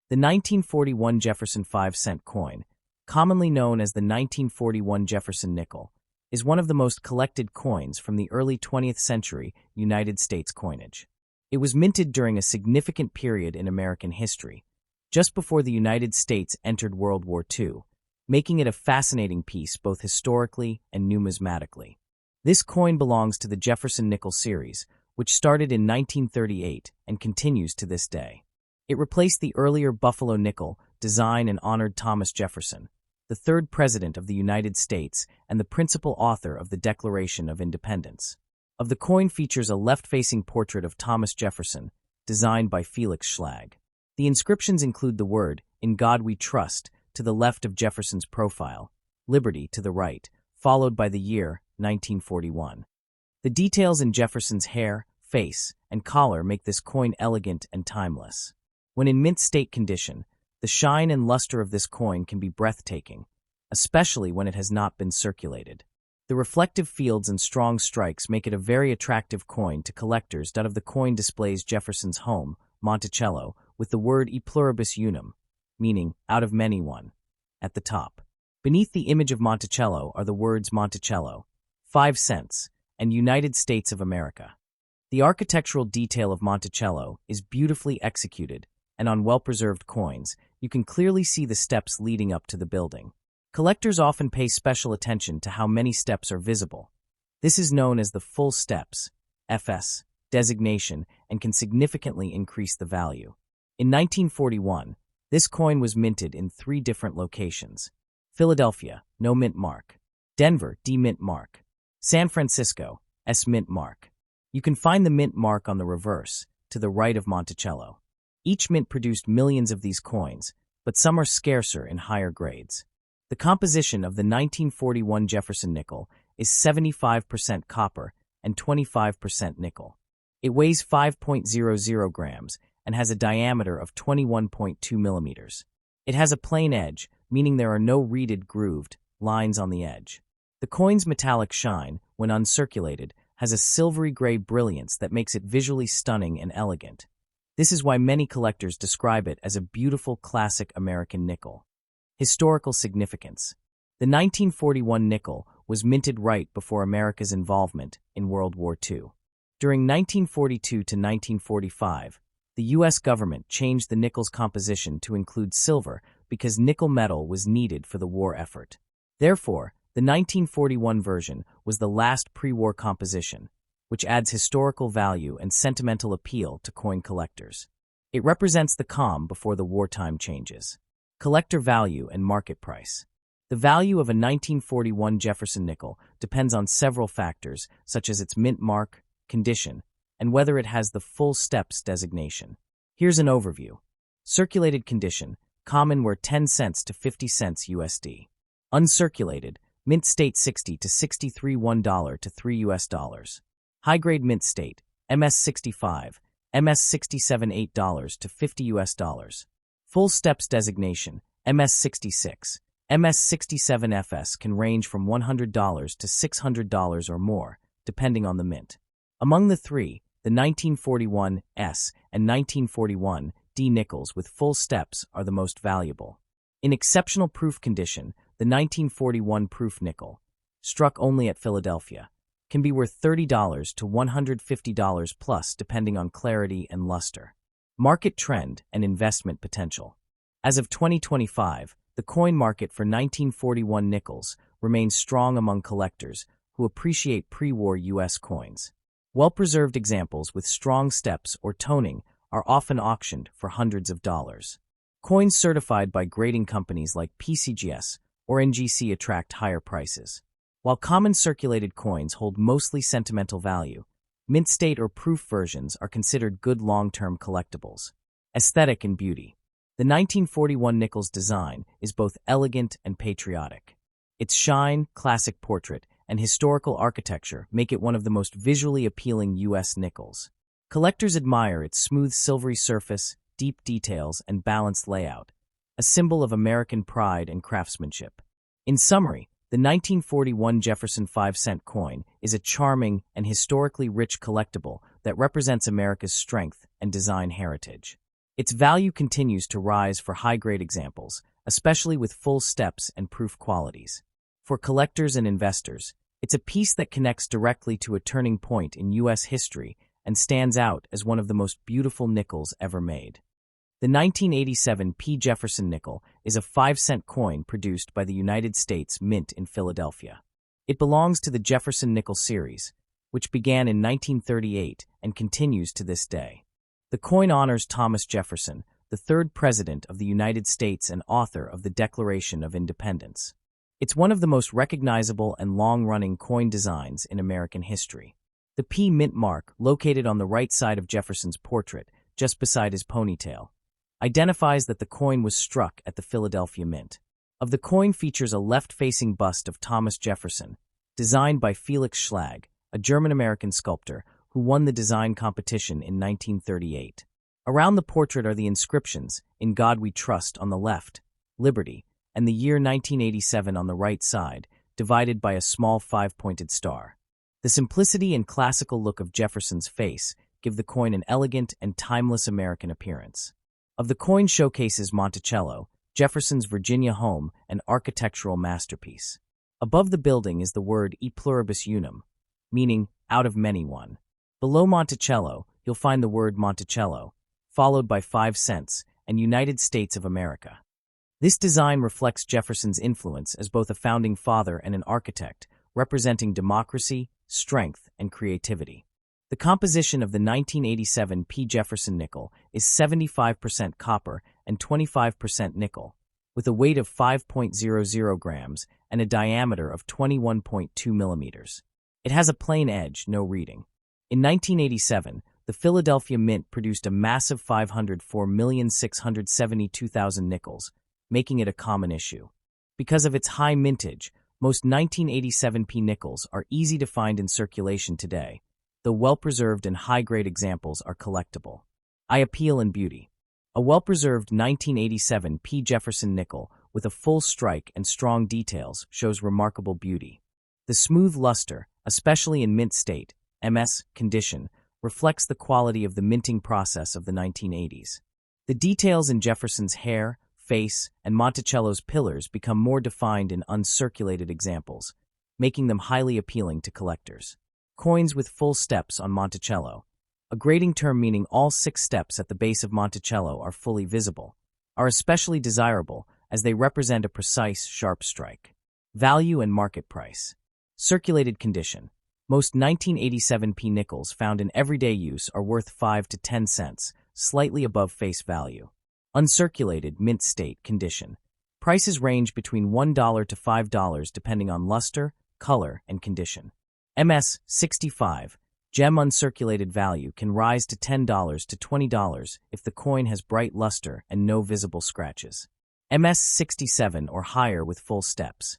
The 1941 Jefferson 5-cent coin, commonly known as the 1941 Jefferson nickel, is one of the most collected coins from the early 20th century United States coinage. It was minted during a significant period in American history, just before the United States entered World War II, making it a fascinating piece both historically and numismatically. This coin belongs to the Jefferson nickel series, which started in 1938 and continues to this day. It replaced the earlier Buffalo nickel design and honored Thomas Jefferson, the third President of the United States and the principal author of the Declaration of Independence. The coin features a left-facing portrait of Thomas Jefferson, designed by Felix Schlag. The inscriptions include the word, "In God We Trust," to the left of Jefferson's profile, "Liberty" to the right, followed by the year 1941. The details in Jefferson's hair, face, and collar make this coin elegant and timeless. When in mint state condition, the shine and luster of this coin can be breathtaking, especially when it has not been circulated. The reflective fields and strong strikes make it a very attractive coin to collectors. Of the coin displays Jefferson's home, Monticello, with the word e pluribus unum, meaning out of many one, at the top. Beneath the image of Monticello are the words Monticello, 5 cents, and United States of America. The architectural detail of Monticello is beautifully executed, and on well-preserved coins, you can clearly see the steps leading up to the building. Collectors often pay special attention to how many steps are visible. This is known as the full steps, FS, designation, and can significantly increase the value. In 1941, this coin was minted in 3 different locations: Philadelphia, no mint mark; Denver, D mint mark; San Francisco, S mint mark. You can find the mint mark on the reverse, to the right of Monticello. Each mint produced millions of these coins, but some are scarcer in higher grades. The composition of the 1941 Jefferson nickel is 75% copper and 25% nickel. It weighs 5.00 grams and has a diameter of 21.2 millimeters. It has a plain edge, meaning there are no reeded grooved lines on the edge. The coin's metallic shine, when uncirculated, has a silvery gray brilliance that makes it visually stunning and elegant. This is why many collectors describe it as a beautiful classic American nickel. Historical significance. The 1941 nickel was minted right before America's involvement in World War II. During 1942 to 1945, the U.S. government changed the nickel's composition to include silver because nickel metal was needed for the war effort. Therefore, the 1941 version was the last pre-war composition, which adds historical value and sentimental appeal to coin collectors. It represents the calm before the wartime changes. Collector value and market price. The value of a 1941 Jefferson nickel depends on several factors, such as its mint mark, condition, and whether it has the full steps designation. Here's an overview. Circulated condition, common where 10 cents to 50 cents USD. Uncirculated, mint state 60 to 63 $1 to 3 US. High-grade mint state, MS65, MS67 $8 to 50 US. Full steps designation, MS66, MS67 FS can range from $100 to $600 or more, depending on the mint. Among the 3, the 1941 S and 1941 D nickels with full steps are the most valuable. In exceptional proof condition, the 1941 proof nickel, struck only at Philadelphia, can be worth $30 to $150 plus depending on clarity and luster. Market trend and investment potential. As of 2025, the coin market for 1941 nickels remains strong among collectors who appreciate pre-war U.S. coins. Well-preserved examples with strong steps or toning are often auctioned for hundreds of dollars. Coins certified by grading companies like PCGS or NGC attract higher prices. While common circulated coins hold mostly sentimental value, mint state or proof versions are considered good long-term collectibles. Aesthetic and beauty. The 1941 nickel's design is both elegant and patriotic. Its shine, classic portrait, and historical architecture make it one of the most visually appealing U.S. nickels. Collectors admire its smooth silvery surface, deep details, and balanced layout, a symbol of American pride and craftsmanship. In summary, the 1941 Jefferson 5-cent coin is a charming and historically rich collectible that represents America's strength and design heritage. Its value continues to rise for high-grade examples, especially with full steps and proof qualities. For collectors and investors, it's a piece that connects directly to a turning point in U.S. history and stands out as one of the most beautiful nickels ever made. The 1987 P. Jefferson nickel is a 5-cent coin produced by the United States Mint in Philadelphia. It belongs to the Jefferson nickel series, which began in 1938 and continues to this day. The coin honors Thomas Jefferson, the third President of the United States and author of the Declaration of Independence. It's one of the most recognizable and long-running coin designs in American history. The P mint mark, located on the right side of Jefferson's portrait, just beside his ponytail, identifies that the coin was struck at the Philadelphia Mint. The coin features a left-facing bust of Thomas Jefferson, designed by Felix Schlag, a German-American sculptor who won the design competition in 1938. Around the portrait are the inscriptions, "In God We Trust" on the left, "Liberty," and the year 1987 on the right side, divided by a small 5-pointed star. The simplicity and classical look of Jefferson's face give the coin an elegant and timeless American appearance. The coin showcases Monticello, Jefferson's Virginia home, an architectural masterpiece. Above the building is the word E pluribus unum, meaning out of many one. Below Monticello, you'll find the word Monticello, followed by 5 cents, and United States of America. This design reflects Jefferson's influence as both a founding father and an architect, representing democracy, strength, and creativity. The composition of the 1987 P. Jefferson nickel is 75% copper and 25% nickel, with a weight of 5.00 grams and a diameter of 21.2 millimeters. It has a plain edge, no reading. In 1987, the Philadelphia Mint produced a massive 504,672,000 nickels, making it a common issue. Because of its high mintage, most 1987 P nickels are easy to find in circulation today, though well-preserved and high-grade examples are collectible. Appeal and beauty. A well-preserved 1987 P. Jefferson nickel with a full strike and strong details shows remarkable beauty. The smooth luster, especially in mint state, MS, condition, reflects the quality of the minting process of the 1980s. The details in Jefferson's hair, face, and Monticello's pillars become more defined in uncirculated examples, making them highly appealing to collectors. Coins with full steps on Monticello, a grading term meaning all 6 steps at the base of Monticello are fully visible, are especially desirable as they represent a precise, sharp strike. Value and market price. Circulated condition. Most 1987 P nickels found in everyday use are worth 5 to 10 cents, slightly above face value. Uncirculated mint state condition. Prices range between $1 to $5 depending on luster, color, and condition. MS 65. Gem uncirculated value can rise to $10 to $20 if the coin has bright luster and no visible scratches. MS 67 or higher with full steps.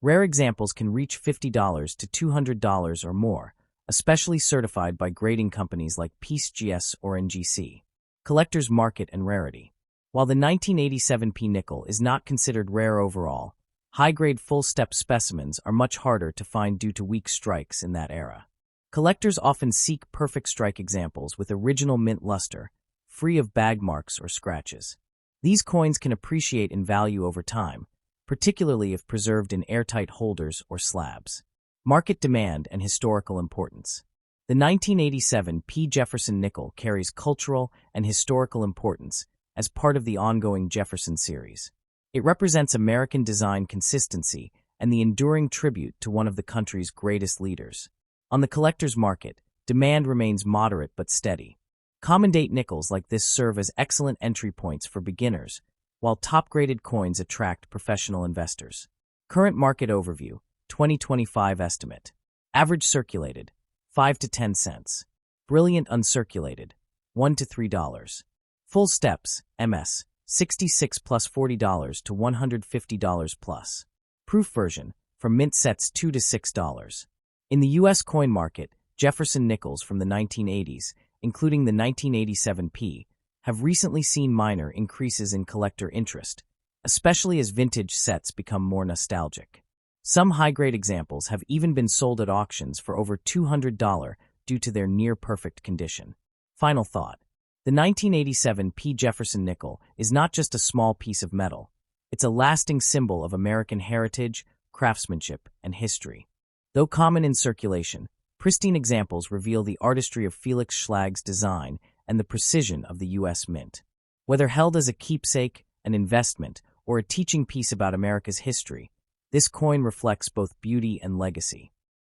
Rare examples can reach $50 to $200 or more, especially certified by grading companies like PeaceGS or NGC. Collector's market and rarity. While the 1987 P nickel is not considered rare overall, high-grade full-step specimens are much harder to find due to weak strikes in that era. Collectors often seek perfect strike examples with original mint luster, free of bag marks or scratches. These coins can appreciate in value over time, particularly if preserved in airtight holders or slabs. Market demand and historical importance. The 1987 P. Jefferson nickel carries cultural and historical importance as part of the ongoing Jefferson series. It represents American design consistency and the enduring tribute to one of the country's greatest leaders. On the collector's market, demand remains moderate but steady. Common-date nickels like this serve as excellent entry points for beginners, while top-graded coins attract professional investors. Current market overview, 2025 estimate. Average circulated, 5 to 10 cents. Brilliant uncirculated, $1 to $3. Full steps, MS, 66 plus $40 to $150 plus. Proof version, from mint sets $2 to $6. In the U.S. coin market, Jefferson nickels from the 1980s, including the 1987 P, have recently seen minor increases in collector interest, especially as vintage sets become more nostalgic. Some high-grade examples have even been sold at auctions for over $200 due to their near-perfect condition. Final thought. The 1987 P. Jefferson nickel is not just a small piece of metal. It's a lasting symbol of American heritage, craftsmanship, and history. Though common in circulation, pristine examples reveal the artistry of Felix Schlag's design and the precision of the U.S. Mint. Whether held as a keepsake, an investment, or a teaching piece about America's history, this coin reflects both beauty and legacy.